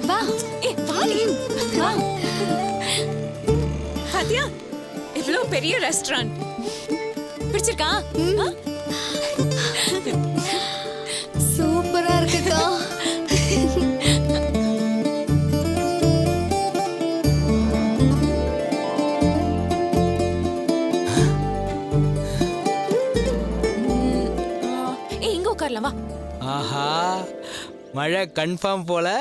வா வாடி வா. பாத்தியா இவ்ளோ பெரிய ரெஸ்டாரண்ட் பிடிச்சிருக்கா? சூப்பரா இருக்குக்கா. இங்க உட்காரலாம் வா. ஆஹா மழை கன்ஃபார்ம் போல.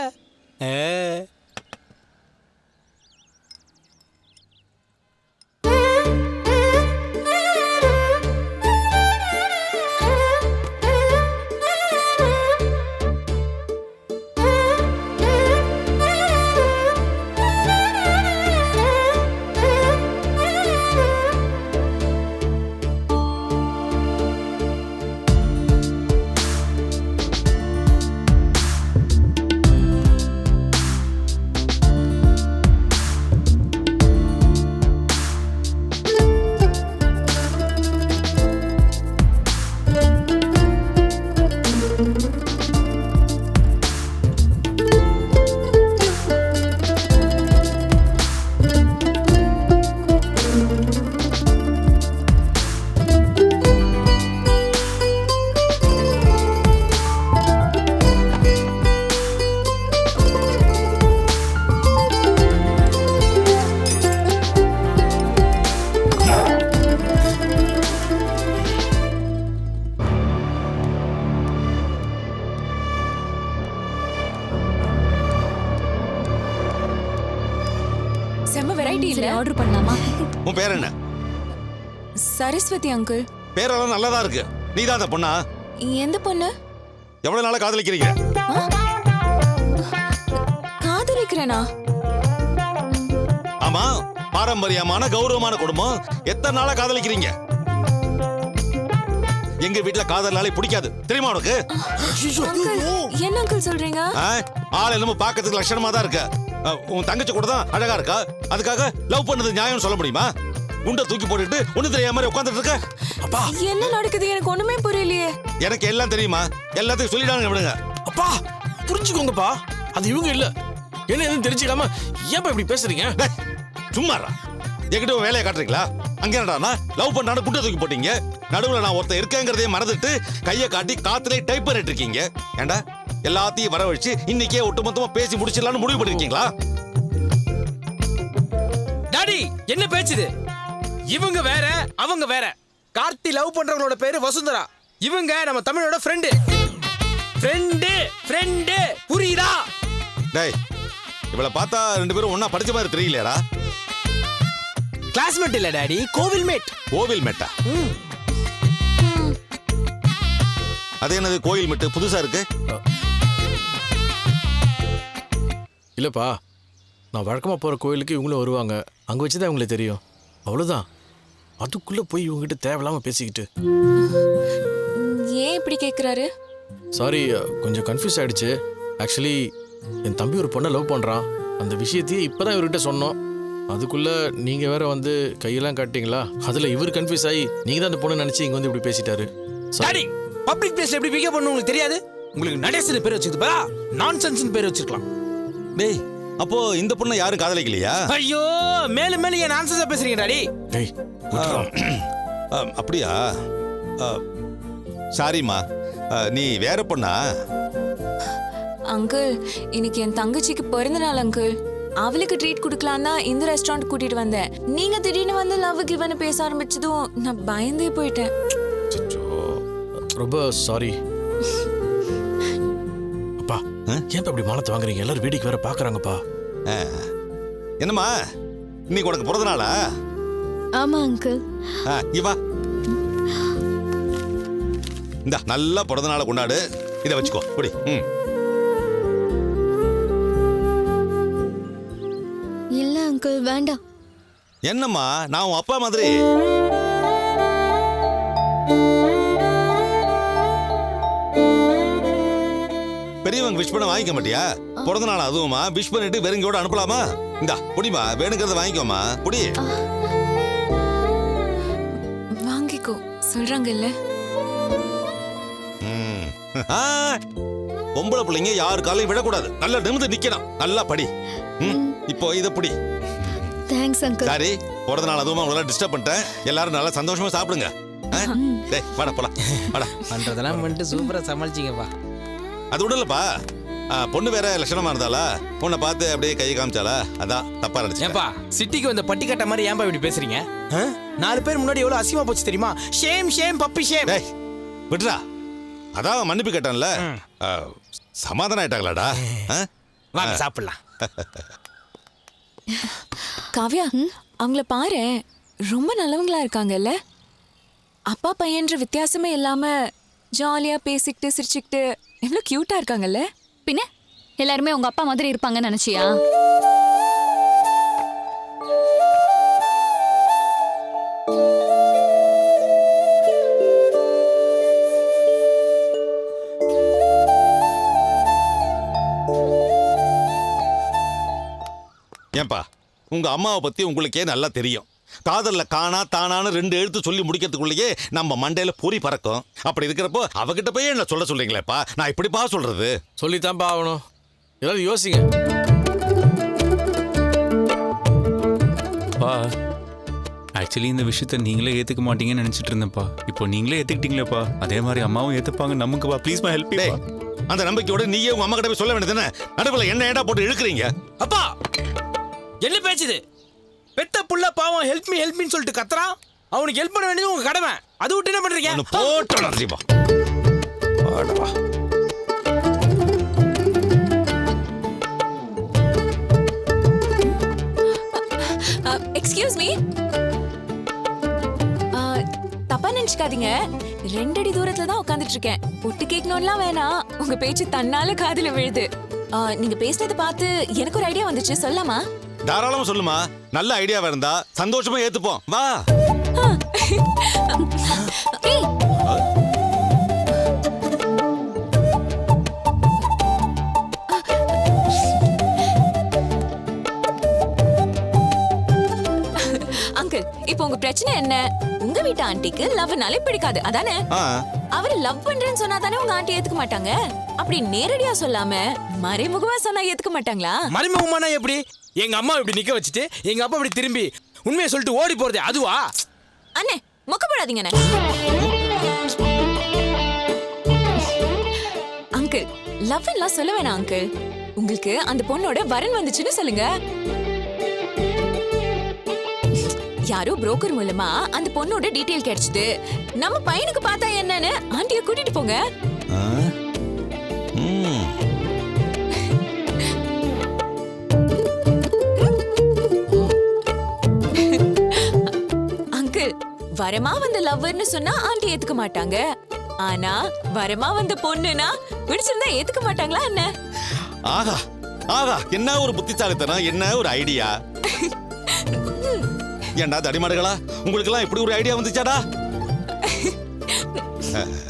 செம்ம வெரைட்டி இல்ல? ஆர்டர் பண்ணலாமா? உன் பேர் என்ன? சரஸ்வதி அங்கிள். பேரெல்லாம் நல்லதா இருக்கு. நீதான் அந்த பொண்ணா? எந்த பொண்ணு? எவ்வளவு நாளா காதலிக்கிறீங்க? காதலிக்கிறேனா? ஆமா, பாரம்பரியமான கௌரவமான குடும்பம். எத்தனை நாளா காதலிக்கிறீங்க? எங்க வீட்டுல காதலாலே பிடிக்காது தெரியுமா உனக்கு? என்ன அங்கிள் சொல்றீங்க? ஆள் என்னமோ பாக்கிறதுக்கு லட்சணமா தான் இருக்க. உன் தங்கச்சி கூட தான் அழகா இருக்கா. அதுக்காக லவ் பண்ணது நியாயம் சொல்ல முடியுமா? குண்டை தூக்கி போட்டுட்டு ஒண்ணு தெரியாம மாதிரி உட்கார்ந்துட்டு இருக்க. அப்பா என்ன நடக்குது எனக்கு ஒண்ணுமே புரியலையே. எனக்கு எல்லாம் தெரியுமா, எல்லாத்தையும் சொல்லிடாங்க விடுங்க. அப்பா புரிஞ்சுக்கோங்கப்பா, அது இவங்க இல்ல. என்ன எதுவும் தெரிஞ்சுக்காம ஏன்பா இப்படி பேசுறீங்க? சும்மாறா, என்கிட்ட வேலையை காட்டுறீங்களா? அங்க என்னடா லவ் பண்ணான்னு குண்டை தூக்கி போட்டீங்க. நடுவுல நான் ஒருத்தன் இருக்கேங்கிறதையே மறந்துட்டு கையை காட்டி காத்துலே டைப் பண்ணிட்டு இருக்கீங்க. ஏண்டா எல்லாத்தையும் வரவழைச்சு இன்னைக்கே ஒட்டுமொத்தமா பேசி முடிச்சிடலாம்னு முடிவு பண்ணிருக்கீங்களா? டாடி என்ன பேச்சுது? இவங்க வேற அவங்க வேற. கார்த்தி லவ் பண்றவங்களோட பேரு வசுந்தரா. இவங்க நம்ம தமிழோட ஃப்ரெண்டு. ஃப்ரெண்டு ஃப்ரெண்டு புரியுதா? டேய், இவளை பார்த்தா ரெண்டு பேரும் ஒண்ணா படிச்ச மாதிரி தெரியலையாடா? கிளாஸ்மேட் இல்ல டாடி, கோவில் மேட். கோவில் மெட்டா? அது என்னது கோயில் மெட்டு புதுசா இருக்கு? இல்லைப்பா, நான் வழக்கமாக போகிற கோயிலுக்கு இவங்களும் வருவாங்க. அங்கே வச்சு தான் இவங்களுக்கு தெரியும், அவ்வளோதான். அதுக்குள்ளே போய் இவங்ககிட்ட தேவையில்லாமல் பேசிக்கிட்டு. ஏன் இப்படி கேட்குறாரு? சாரி, கொஞ்சம் கன்ஃபியூஸ் ஆகிடுச்சு. ஆக்சுவலி என் தம்பி ஒரு பொண்ணை லவ் பண்ணுறான். அந்த விஷயத்தையே இப்போ தான் இவர்கிட்ட சொன்னோம். அதுக்குள்ளே நீங்கள் வேற வந்து கையெல்லாம் காட்டிங்களா. அதில் இவர் கன்ஃபியூஸ் ஆகி நீங்கள் தான் அந்த பொண்ணை நினச்சி இங்கே வந்து இப்படி பேசிட்டாரு. டாடி பப்ளிக் பிளேஸ்ல எப்படி பிகேவ் பண்ணணும் உங்களுக்கு தெரியாது? உங்களுக்கு நடேசன் பேர் வச்சுக்கிட்டு நான்சென்ஸ் பேர் வச்சிருக்கலாம். டேய், அப்போ இந்த பொண்ணை யாரும் காதலிக்கலையா? ஐயோ, மேலும் மேலும் ஏன் நான்சென்ஸா பேசுறீங்க டாடி? டேய் அப்படியா? சாரிம்மா, நீ வேற பொண்ணா? அங்கிள், இன்னைக்கு என் தங்கச்சிக்கு பிறந்த நாள் அங்கிள். அவளுக்கு ட்ரீட் கொடுக்கலாம் தான் இந்த ரெஸ்டாரண்ட் கூட்டிட்டு வந்தேன். நீங்க திடீர்னு வந்து லவ் கிவன் பேச ஆரம்பிச்சதும் நான் பயந்தே போயிட்டேன். ரொம்ப சாரி. அப்பா, ஏன் அப்படி மானத்தை வாங்குறீங்க? எல்லாரும் வேடிக்கை வேற பாக்குறாங்கப்பா. என்னம்மா, இன்னைக்கு உனக்கு பிறந்த நாளா? ஆமா அங்கிள். இவா இந்த நல்லா பிறந்த நாளை கொண்டாடு. இதை வச்சுக்கோ, குடி. இல்ல அங்கிள், வேண்டாம். என்னம்மா, நான் உன் அப்பா மாதிரி. பெரியவங்க விஷ் பண்ண வாங்கிக்க மாட்டியா? பிறந்த நாள் அதுவுமா விஷ் பண்ணிட்டு வெறுங்கோட அனுப்பலாமா? இந்தா புடிமா, வேணுங்கிறத வாங்கிக்கோமா, புடி. வாங்கிக்கோ சொல்றாங்கல்ல. ஆ, பொம்பளை பிள்ளைங்க யாரு காலையும் விடக்கூடாது. நல்லா நிமிர்ந்து நிக்கணும். நல்லா படி. இப்போ இத புடி. Thanks uncle. சாரி, போறதுனால அதுவும் உங்களை டிஸ்டர்ப் பண்ணிட்டேன். எல்லாரும் நல்லா சந்தோஷமா சாப்பிடுங்க. டேய் வாடா போலாம். வாடா. பண்றதெல்லாம் பண்ணிட்டு சூப்பரா சமாளிச்சிங்கப்பா. அது விடலப்பா. பொண்ணு வேற லட்சணமா இருந்தாளா? பொண்ணை பார்த்து அப்படியே கையை காமிச்சாளா? அதான் தப்பா நினைச்சேன். ஏன்பா சிட்டிக்கு வந்த பட்டி கட்ட மாதிரி ஏன்பா இப்படி பேசுறீங்க? 4 பேர் முன்னாடி எவ்வளவு அசிங்கமா போச்சு தெரியுமா? Shame shame puppy shame. டேய் விட்றா. அதான் மன்னிப்பு கேட்டான்ல. சமாதானம் ஆயிட்டாங்களாடா? வாங்க சாப்பிடலாம். காவ்யா, அவங்கள பாரு, ரொம்ப நல்லவங்களா இருக்காங்கல்ல. அப்பா பையன்ற வித்தியாசமே இல்லாம ஜாலியா பேசிக்கிட்டு சிரிச்சுக்கிட்டு எவ்வளவு கியூட்டா இருக்காங்கல்ல. பின்ன எல்லாருமே உங்க அப்பா மாதிரி இருப்பாங்கன்னு நினைச்சியா? ஏன்பா உங்க அம்மாவை பத்தி உங்களுக்கே நல்லா தெரியும். காதல்ல காணா தானான்னு 2 எழுத்து சொல்லி முடிக்கிறதுக்குள்ளேயே நம்ம மண்டையில பொறி பறக்கும். அப்படி இருக்கிறப்போ அவகிட்ட போய் என்ன சொல்ல சொல்றீங்களேப்பா? நான் இப்படிப்பா சொல்றது? சொல்லித்தான்ப்பா ஆகணும். ஏதாவது யோசிங்க. பா ஆக்சுவலி இந்த விஷயத்த நீங்களே ஏத்துக்க மாட்டீங்கன்னு நினைச்சிட்டு இருந்தேன்ப்பா. இப்போ நீங்களே ஏத்துக்கிட்டீங்களேப்பா. அதே மாதிரி அம்மாவும் ஏத்துப்பாங்க நமக்குப்பா. ப்ளீஸ் மா ஹெல்ப் டேய், அந்த நம்பிக்கையோட நீயே உங்க அம்மா கிட்ட போய் சொல்ல வேண்டியதுதானே? நடுவுல என்ன ஏடா போட்டு இழுக்கிறீங்க? அப்பா என்ன பேச்சுது? பெத்த புள்ள பாவம் ஹெல்ப் மீன்னு சொல்லிட்டு கத்துறான். அவனுக்கு ஹெல்ப் பண்ண வேண்டியது உங்க கடமை. அது விட்டு என்ன பண்றீங்க? போட்டோடா தீபா. ஆடவா. Excuse me. தப்பா நினைச்சுக்காதீங்க. 2 அடி தூரத்துல தான் உட்காந்துட்டு இருக்கேன். ஒட்டு கேட்கணும்லாம் வேணாம். உங்க பேச்சு தன்னால காதுல விழுது. நீங்க பேசுனதை பார்த்து எனக்கு ஒரு ஐடியா வந்துச்சு. சொல்லாமா? தாராளமா சொல்லுமா. நல்ல ஐடியாவா இருந்தா சந்தோஷமா ஏத்துப்போம். வா. அங்கிள், இப்போ உங்க பிரச்சனை என்ன? உங்க வீட்டு ஆண்டிக்கு லவ்னாலே பிடிக்காது, அதானே? அவரு லவ் பண்றேன்னு சொன்னா தானே உங்க ஆண்டி ஏத்துக்க மாட்டாங்க. அப்படி நேரடியா சொல்லாம மறைமுகமா சொன்னா ஏத்துக்க மாட்டாங்களா? மறைமுகமானா எப்படி? எங்க அம்மா இப்படி நிக்க வச்சுட்டு எங்க அப்பா இப்படி திரும்பி உண்மையை சொல்லிட்டு ஓடி போறது அதுவா? அண்ணே மொக்கப்படாதீங்க அங்கிள். லவ் எல்லாம் சொல்ல வேணாம் அங்கிள். உங்களுக்கு அந்த பொண்ணோட வரன் வந்துச்சுன்னு சொல்லுங்க. யாரோ புரோக்கர் மூலமா அந்த பொண்ணோட டீடைல் கிடைச்சது. நம்ம பையனுக்கு பார்த்தா என்னன்னு ஆண்டிய கூட்டிட்டு போங்க. அங்கிள், வரமா வந்த லவ்வர்னு சொன்னா ஆண்டி ஏத்துக்க மாட்டாங்க. ஆனா வரமா வந்த பொண்ணுனா பிடிச்சிருந்தா ஏத்துக்க மாட்டாங்களா என்ன? ஆஹா ஆஹா, என்ன ஒரு புத்திசாலித்தனம், என்ன ஒரு ஐடியா. ஏண்டா தடிமாடுகளா, உங்களுக்கு எல்லாம் இப்படி ஒரு ஐடியா வந்துச்சாடா?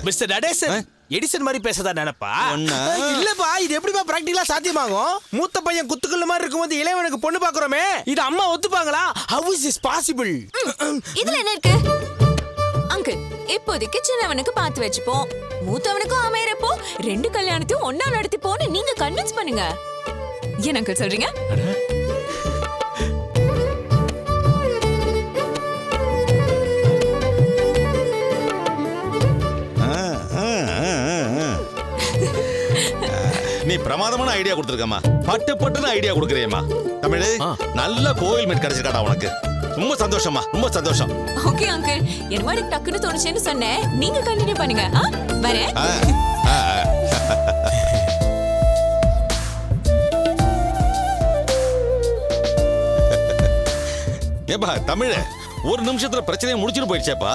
மிஸ்டர் நடேசன் எடிசன் மாதிரி பேசதா நினைப்பா? இல்லப்பா, இது எப்படிப்பா பிராக்டிகலா சாத்தியமாகும்? மூத்த பையன் குத்துக்கல்ல மாதிரி இருக்கும்போது இளையவனுக்கு பொண்ணு பாக்குறோமே, இது அம்மா ஒத்துப்பாங்களா? How is this possible? இதுல என்ன இருக்கு அங்கிள்? இப்போதைக்கு சின்னவனுக்கு பார்த்து வச்சுப்போம். மூத்தவனுக்கும் அமையறப்போ 2 கல்யாணத்தையும் ஒண்ணா நடத்திப்போன்னு நீங்க கன்வின்ஸ் பண்ணுங்க. ஏன் அங்கிள் சொல்றீங்க? நீ பிரமாதமான ஐடியா கொடுத்துருக்கம்மா. பட்டு பட்டுன்னு ஐடியா கொடுக்குறியம்மா. தமிழ் நல்ல கோயில் மீட் கிடைச்சிருக்காடா உனக்கு. ரொம்ப சந்தோஷமா, ரொம்ப சந்தோஷம். ஓகே அங்கிள், என் மாதிரி டக்குன்னு தோணுச்சேன்னு சொன்னேன். நீங்க கண்டினியூ பண்ணுங்க. வரேன். ஏப்பா தமிழ், ஒரு நிமிஷத்துல பிரச்சனையை முடிச்சுட்டு போயிடுச்சேப்பா.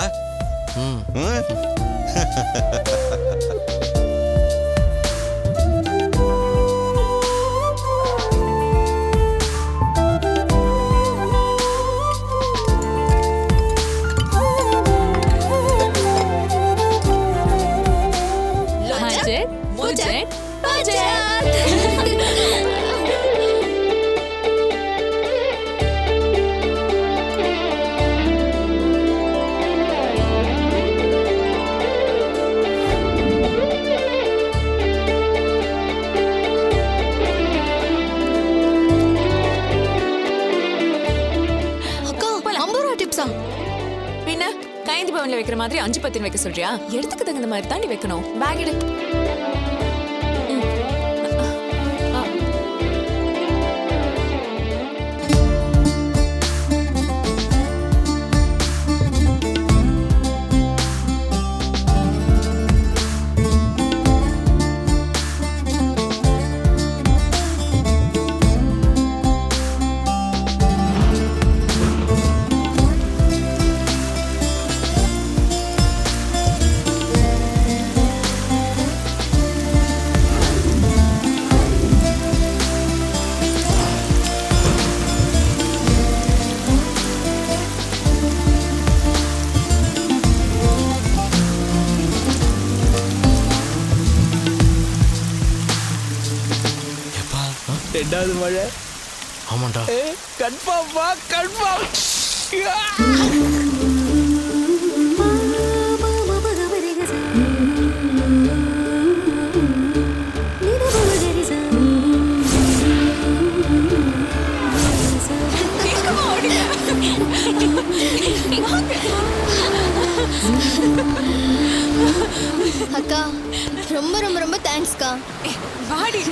பிரகதி பவன்ல வைக்கிற மாதிரி 5-10 வைக்க சொல்றியா? எடுத்துக்கு தகுந்த மாதிரி தாண்டி வைக்கணும். பேக் எடு. ரெண்டாவது மழை. ஆமாண்டா. கன்ஃபார்மா கன்ஃபார்ம். அக்கா ரொம்ப ரொம்ப ரொம்ப தேங்க்ஸ்க்கா. வாடி.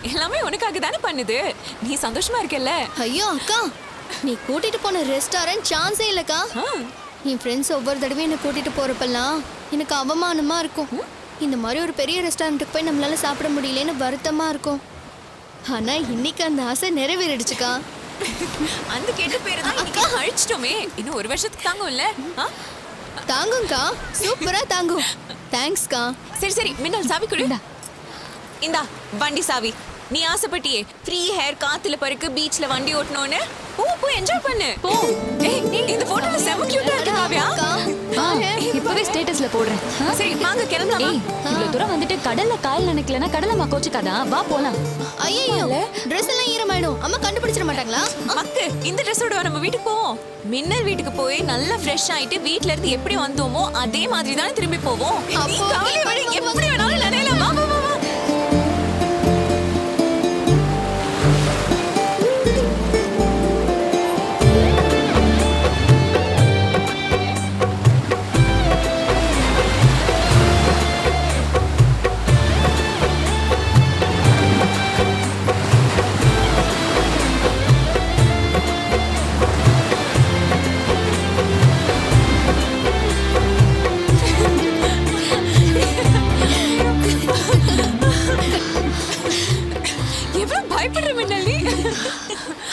எல்லாமே உனக்காக தானே பண்ணுது. நீ சந்தோஷமா இருக்கல்ல? ஐயோ அக்கா, நீ கூட்டிட்டு போன ரெஸ்டாரண்ட் சான்ஸே இல்லக்கா. என் ஃப்ரெண்ட்ஸ் ஒவ்வொரு தடவையும் என்னை கூட்டிட்டு போறப்பெல்லாம் எனக்கு அவமானமா இருக்கும். இந்த மாதிரி ஒரு பெரிய ரெஸ்டாரண்ட்டுக்கு போய் நம்மளால சாப்பிட முடியலன்னு வருத்தமா இருக்கும். ஆனா இன்னைக்கு அந்த ஆசை நிறைவேறிடுச்சுக்கா. அந்த கெட்ட பேரை தான் இன்னைக்கு அழிச்சிட்டோமே. இன்னும் ஒரு வருஷத்துக்கு தாங்கும்ல? தாங்கும்க்கா, சூப்பரா தாங்கும். தேங்க்ஸ்க்கா. சரி சரி, மின்னல் சாவி கொடு. இந்தா வண்டி சாவி. நீ ஆசைப்பட்டியே ஃப்ரீ ஹேர், காத்துல பருக்கு, பீச்ல வண்டி ஓட்டணும்னு. போய் என்ஜாய் பண்ணு. போ. ஏய், இந்த போட்டோல செம கியூட்டா இருக்கு காவ்யா. இப்பவே ஸ்டேட்டஸ்ல போடுறேன். சரி வாங்க கிளம்பலாமா? இவ்வளவு தூரம் வந்துட்டு கடல்ல கால் நினைக்கலனா கடலை கோச்சுக்காதா? வா போலாம். ஐயோ, Dress எல்லாம் ஈரமாயிடும். அம்மா கண்டுபிடிச்சிட மாட்டாங்களா? மக்கு, இந்த ட்ரெஸ்ஸோட நம்ம வீட்டுக்கு போவோம். மின்னல் வீட்டுக்கு போய் நல்லா ஃப்ரெஷ் ஆயிட்டு வீட்ல இருந்து எப்படி வந்தோமோ அதே மாதிரி தானே திரும்பி போவோம். நீ கவலைப்பட, எப்படி வேணாலும் நினையலாம். வா வா வா.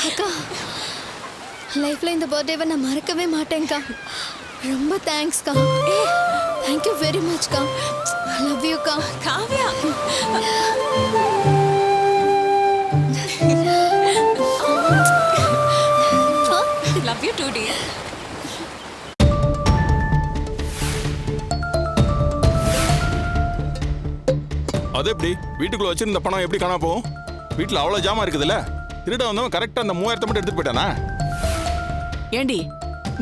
அக்கா, லைஃப்ல இந்த பர்த்டேவை நான் மறக்கவே மாட்டேன்க்கா. ரொம்ப தேங்க்ஸ்க்கா. தேங்க் யூ வெரி மச்க்கா. ஐ லவ் யூ கா. காவ்யா, லவ் யூ டூ டி. அது எப்படி வீட்டுக்குள்ள வச்சிருந்த பணம் எப்படி காணாம போகும்? வீட்டுல அவ்வளவு ஜாமா இருக்குதுல்ல. திருட வந்தவன் கரெக்டா அந்த 3000 மட்டும் எடுத்துட்டு போயிட்டானா? ஏண்டி,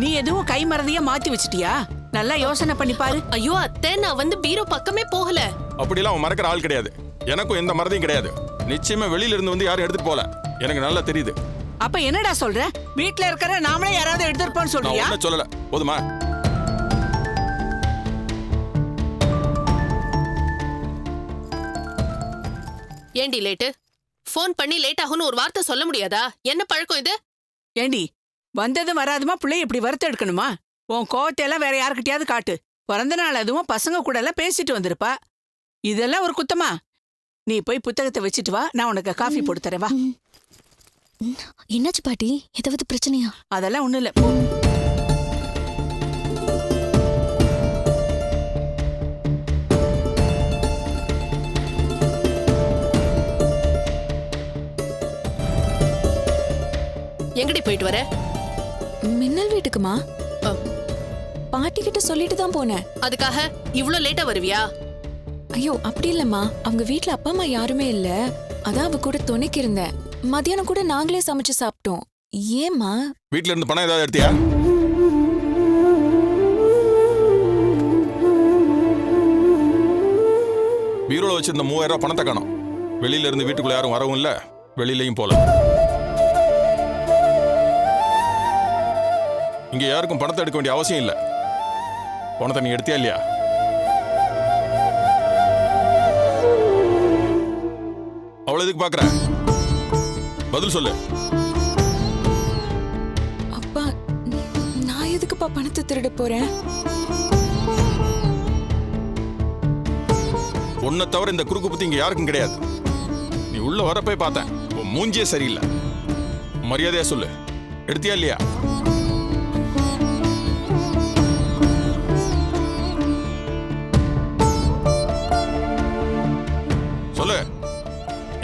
நீ எதுவும் கை மறதியா மாத்தி வச்சிட்டியா? நல்லா யோசனை பண்ணி பாரு. ஐயோ அத்தை, நான் வந்து பீரோ பக்கமே போகல. அப்படிலாம் அவன் மறக்கிற ஆள் கிடையாது. எனக்கும் எந்த மறதியும் கிடையாது. நிச்சயமா வெளியில இருந்து வந்து யாரும் எடுத்துட்டு போல. எனக்கு நல்லா தெரியுது. அப்ப என்னடா சொல்ற? வீட்ல இருக்கிற நாமளே யாராவது எடுத்துருப்போம்னு நான் சொல்றியா? ஒன்னும் சொல்லல. போதுமா? ஏண்டி லேட்டு? ஃபோன் பண்ணி லேட் ஆகும்னு ஒரு வார்த்தை சொல்ல முடியாதா? என்ன பழக்கம் இது? ஏண்டி, வந்ததும் வராதுமா பிள்ளைய இப்படி வறுத்து எடுக்கணுமா? உன் கோவத்தை எல்லாம் வேற யாருக்கிட்டயாவது காட்டு. பிறந்த நாள் அதுவும் பசங்க கூட எல்லாம் பேசிட்டு வந்திருப்பா. இதெல்லாம் ஒரு குத்தமா? நீ போய் புத்தகத்தை வச்சுட்டு வா, நான் உனக்கு காஃபி போட்டு தரேன். வா. என்னாச்சு பாட்டி? ஏதாவது பிரச்சனையா? அதெல்லாம் ஒண்ணும் இல்ல. போ. எங்கடி போயிட்டு வர? மின்னல் வீட்டுக்குமா? பாட்டி கிட்ட சொல்லிட்டு தான் போனேன். அதுக்காக இவ்ளோ லேட்டா வருவியா? ஐயோ அப்படி இல்லம்மா, அவங்க வீட்ல அப்பா அம்மா யாருமே இல்ல. அதான் அவ கூட துணைக்கு இருந்தேன். மதியானம் கூட நாங்களே சமைச்சு சாப்பிட்டோம். ஏம்மா? வீட்டுல இருந்து பணம் ஏதாவது எடுத்தியா? பீரோல வச்சிருந்த 3000 ரூபாய் பணத்தை காணோம். வெளியில இருந்து வீட்டுக்குள்ள யாரும் வரவும் இல்ல, வெளியிலயும் போல. இங்க யாருக்கும் பணத்தை எடுக்க வேண்டிய அவசியம் இல்ல. பணத்தை நீ எடுத்தியா இல்லையா? அவளை எதுக்கு பாக்குற? பதில் சொல்லு. அப்பா, நான் எதுக்குப்பா பணத்தை திருட போறேன்? உன்னை தவிர இந்த குறுக்கு புத்தி இங்க யாருக்கும் கிடையாது. நீ உள்ள வரப்பே பார்த்தேன், உன் மூஞ்சியே சரியில்லை. மரியாதையா சொல்லு, எடுத்தியா இல்லையா? சொல்லு,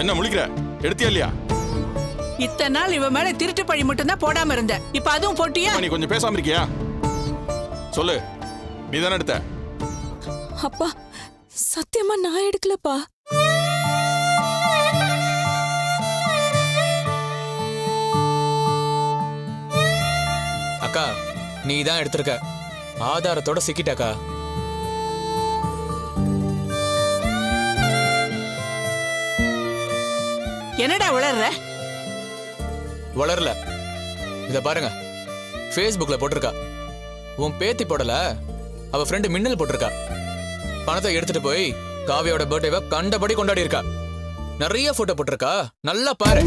என்ன முழிக்கிற? எடுத்தியா இல்லையா? இத்தனை நாள் இவன் மேல திருட்டு பழி மட்டும்தான் போடாம இருந்த, இப்ப அதுவும் போட்டியா? நீ கொஞ்சம் பேசாம இருக்கியா? சொல்லு, நீ தானே எடுத்த? அப்பா, சத்தியமா நான் எடுக்கலப்பா. அக்கா, நீ தான் எடுத்திருக்க. ஆதாரத்தோட சிக்கிட்டக்கா. என்னடா உளர்ற? வளரல. இத பாருங்க, Facebookல போட்டிருக்கா. உன் பேத்தி போடல, அவ ஃப்ரெண்டு மின்னல் போட்டிருக்கா. பணத்தை எடுத்துட்டு போய் காவியோட பர்த்டேவை கண்டபடி கொண்டாடி இருக்கா. நிறைய போட்டோ போட்டிருக்கா, நல்லா பாரு.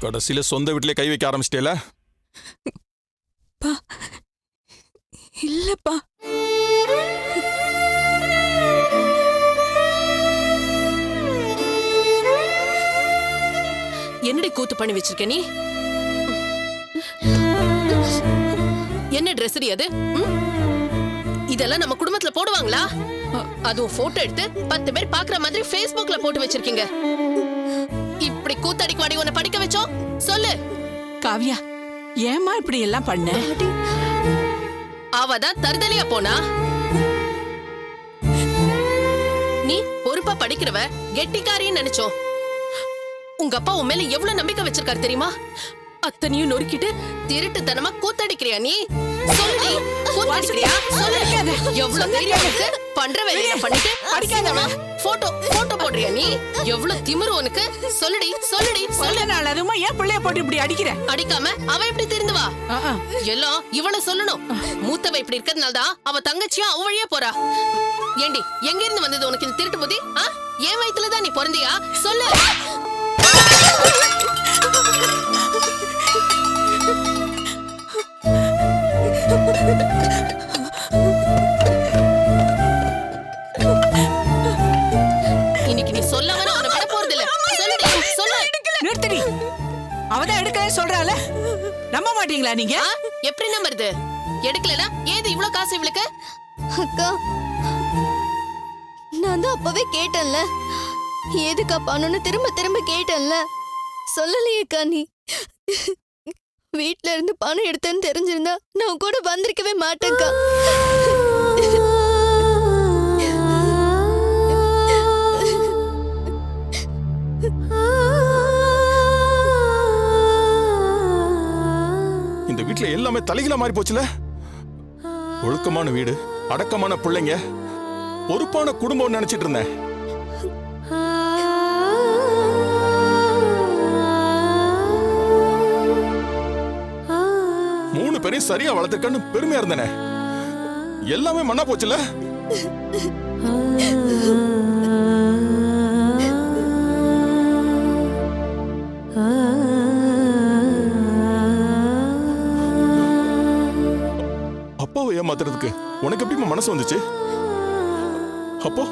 கடைசியில சொந்த வீட்டிலே கை வைக்க ஆரம்பிச்சிட்டேல? இல்லப்பா, என்னடி கூத்து பண்ணி வச்சிருக்க நீ? என்ன ட்ரெஸ் அது? இதெல்லாம் நம்ம குடும்பத்துல போடுவாங்களா? அதுவும் போட்டோ எடுத்து 10 பேர் பாக்குற மாதிரி Facebookல போட்டு வச்சிருக்கீங்க. இப்படி கூத்தடிக்கு வாடி உன்னை படிக்க வச்சோம்? சொல்லு. காவியா, ஏமா இப்படி எல்லாம் பண்ண? அவதான் தருதலையா போனா? நீ பொறுப்பா படிக்கிறவ, கெட்டிக்காரின்னு நினைச்சோம். உங்க அப்பா உன் மேல எவ்வளவு நம்பிக்கை வச்சிருக்காரு தெரியுமா? அத்தனையும் நொறுக்கிட்டு திருட்டுத்தனமா கூத்தடிக்கிறியா நீ? சொல்லுடி, கூத்தடிக்கிறியா? சொல்லு. எவ்வளவு தைரியம் இருக்கு? பண்ற வேலைய பண்ணிட்டு அடிக்காதவ போட்டோ போடுறியா நீ? எவ்வளவு திமிரு உனக்கு? சொல்லுடி, சொல்லுடி, சொல்லு. நாள் அதுமா ஏன் பிள்ளைய போட்டு இப்படி அடிக்கிற? அடிக்காம அவ எப்படி திருந்துவா? எல்லாம் இவள சொல்லணும். மூத்தவ இப்படி இருக்கிறதுனாலதான் அவ தங்கச்சியும் அவ வழியா போறா. ஏண்டி, எங்க இருந்து வந்தது உனக்கு இந்த திருட்டு புத்தி? என் வயித்துலதான் நீ பிறந்தியா? சொல்லு. இன்னைக்கு நீ சொல்லாம நான் உன்னை விட போறது இல்ல. சொல்லுடி, சொல்லு. நிறுத்தடி. அவதான் எடுக்கவே சொல்றால, நம்ப மாட்டீங்களா நீங்க? எப்படி நம்புறது? எடுக்கலனா ஏது இவ்ளோ காசு இவளுக்கு? அக்கா, நான் தான் அப்பவே கேட்டேன்ல, எதுக்கா பணம்னு திரும்ப திரும்ப கேட்டேன்ல. சொல்லலையேக்கா நீ. வீட்ல இருந்து பணம் எடுத்தேன்னு தெரிஞ்சிருந்தா நான் கூட வந்திருக்கவே மாட்டேன்க்கா. இந்த வீட்டுல எல்லாமே தலைகீழா மாறி போச்சுல. ஒழுக்கமான வீடு, அடக்கமான பிள்ளைங்க, பொறுப்பான குடும்பம் நினைச்சிட்டு இருந்தேன். மூணு பேரையும் சரியா வளர்த்துக்கன்னு பெருமையா இருந்தேனே, எல்லாமே மண்ணா போச்சுல. அப்பாவை ஏமாத்துறதுக்கு உனக்கு எப்படி மனசு வந்துச்சு? அப்போ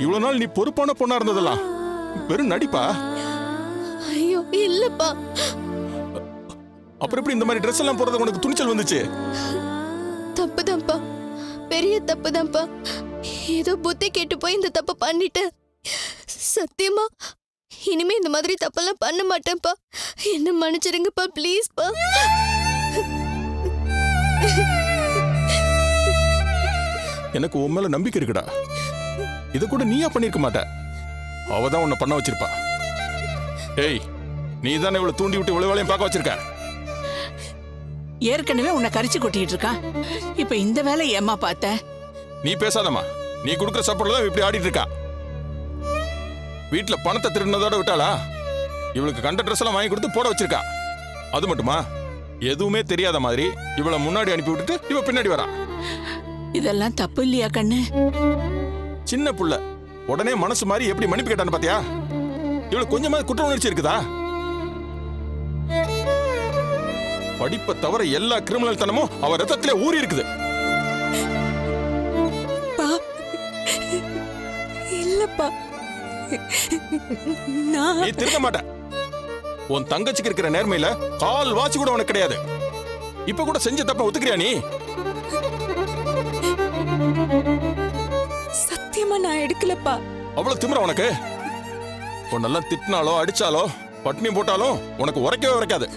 இவ்வளவு நாள் நீ பொறுப்பான பொண்ணா இருந்ததெல்லாம் வெறும் நடிப்பா? ஐயோ இல்லப்பா, அப்புறம் எப்படி இந்த மாதிரி ட்ரெஸ் எல்லாம் போறது உனக்கு துணிச்சல் வந்துச்சு? தப்புதான்ப்பா, பெரிய தப்புதான்ப்பா. ஏதோ புத்தி கேட்டு போய் இந்த தப்பு பண்ணிட்டேன். சத்தியமா இனிமே இந்த மாதிரி தப்பெல்லாம் பண்ண மாட்டேன்ப்பா. என்ன மன்னிச்சிடுங்கப்பா, ப்ளீஸ்ப்பா. எனக்கு உன் மேல நம்பிக்கை இருக்குடா. இத கூட நீயா பண்ணிருக்க மாட்ட. அவதான் உன்னை பண்ண வச்சிருப்பா. ஏய், நீ தானே இவ்வளவு தூண்டி விட்டு இவ்வளவு வேலையும் பார்க்க வச்சிருக்க. ஏற்கனவே உன்னை கரிச்சு கொட்டிட்டு இருக்கான். இப்ப இந்த வேலை ஏம்மா பார்த்த? நீ பேசாதம்மா. நீ கொடுக்குற சப்போர்ட்ல தான் இப்படி ஆடிட்டு இருக்கா. வீட்டுல பணத்தை திருடினதோட விட்டாளா? இவளுக்கு கண்ட ட்ரெஸ் எல்லாம் வாங்கி கொடுத்து போட வச்சிருக்கா. அது மட்டுமா, எதுவுமே தெரியாத மாதிரி இவளை முன்னாடி அனுப்பி விட்டுட்டு இவ பின்னாடி வரா. இதெல்லாம் தப்பு இல்லையா கண்ணு? சின்ன புள்ள உடனே மனசு மாதிரி எப்படி மன்னிப்பு கேட்டான்னு பாத்தியா? இவளுக்கு கொஞ்சமாவது குற்ற உணர்ச்சி இருக்குதா? படிப்பை தவிர எல்லா கிரிமினல் தனமும் அவ ரத்தத்திலே ஊறி இருக்குது. இல்லப்பா, நீ திருந்த மாட்ட. உன் தங்கச்சிக்கு இருக்கிற நேர்மையில கால் வாசி கூட உனக்கு கிடையாது. இப்ப கூட செஞ்ச தப்ப ஒத்துக்கிறியா நீ? சத்தியமா நான் எடுக்கலப்பா. அவ்வளவு திமிர உனக்கு? உன்னெல்லாம் திட்டினாலோ அடிச்சாலோ பட்டினி போட்டாலும் உனக்கு உரைக்கவே உரைக்காது.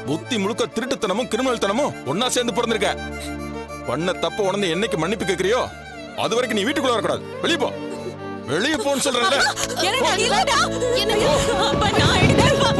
புத்தி முழுக்க திருட்டுத்தனமும் கிரிமினல் தனமும் ஒன்னா சேர்ந்து பிறந்திருக்க. பண்ண தப்ப உணர்ந்து என்னைக்கு மன்னிப்பு கேட்கறியோ அது வரைக்கும் நீ வீட்டுக்குள்ள வரக்கூடாது. வெளியே போ, வெளியே போன்னு சொல்றேன். எனக்கு இல்லடா. எனக்கு அப்பா நான் எடுக்கலப்பா.